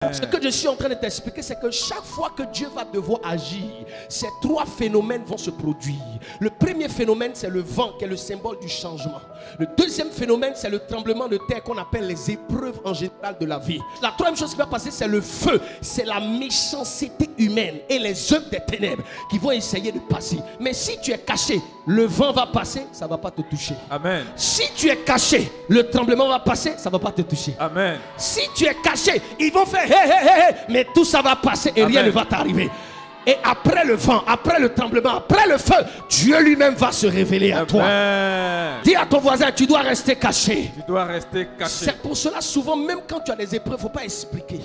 Ce que je suis en train de t'expliquer, c'est que chaque fois que Dieu va devoir agir, ces trois phénomènes vont se produire. Le premier phénomène, c'est le vent, qui est le symbole du changement. Le deuxième phénomène, c'est le tremblement de terre qu'on appelle les épreuves en général de la vie. La troisième chose qui va passer, c'est le feu. C'est la méchanceté humaine et les œuvres des ténèbres qui vont essayer de passer. Mais si tu es caché, le vent va passer, ça ne va pas te toucher. Amen. Si tu es caché, le tremblement va passer, ça ne va pas te toucher. Amen. Si tu es caché, ils vont faire hé hé hé, mais tout ça va passer et rien ne va t'arriver. Et après le vent, après le tremblement, après le feu, Dieu lui-même va se révéler à toi. Dis à ton voisin, tu dois rester caché. Tu dois rester caché. C'est pour cela, souvent, même quand tu as des épreuves, il ne faut pas expliquer.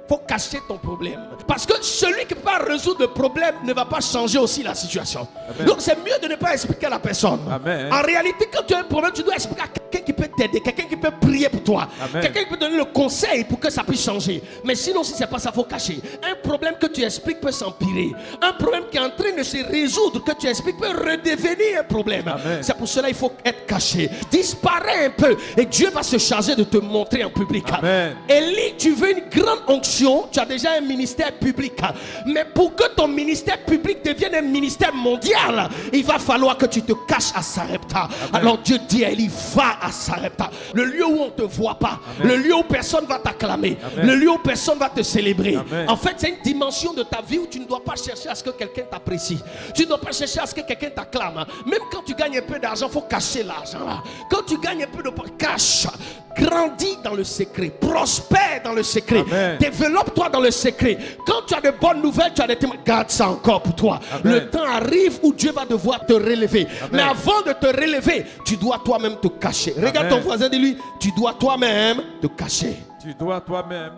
Il faut cacher ton problème. Parce que celui qui ne peut pas résoudre le problème ne va pas changer aussi la situation. Amen. Donc c'est mieux de ne pas expliquer à la personne. Amen. En réalité, quand tu as un problème, tu dois expliquer à quelqu'un qui peut t'aider, quelqu'un qui peut prier pour toi, quelqu'un qui peut donner le conseil pour que ça puisse changer. Mais sinon, si ce n'est pas ça, il faut cacher. Un problème que tu expliques peut s'empirer. Un problème qui est en train de se résoudre, que tu expliques, peut redevenir un problème. C'est pour cela qu'il faut être caché. Disparais un peu et Dieu va se charger de te montrer en public. Élie, tu veux une grande onction. Tu as déjà un ministère public, mais pour que ton ministère public devienne un ministère mondial, il va falloir que tu te caches à Sarepta. Alors Dieu dit à Élie, va à Sarepta, le lieu où on ne te voit pas. Le lieu où personne va t'acclamer, le lieu où personne va te célébrer. En fait, c'est une dimension de ta vie où tu ne dois pas chercher à ce que quelqu'un t'apprécie, tu ne dois pas chercher à ce que quelqu'un t'acclame. Même quand tu gagnes un peu d'argent, il faut cacher l'argent là. Quand tu gagnes un peu de cash, grandis dans le secret, prospère dans le secret, développe-toi dans le secret. Quand tu as de bonnes nouvelles, tu as des témoins, garde ça encore pour toi. Le temps arrive où Dieu va devoir te relever. Mais avant de te relever, tu dois toi-même te cacher. Regarde ton voisin, dis-lui, tu dois toi-même te cacher. Tu dois toi-même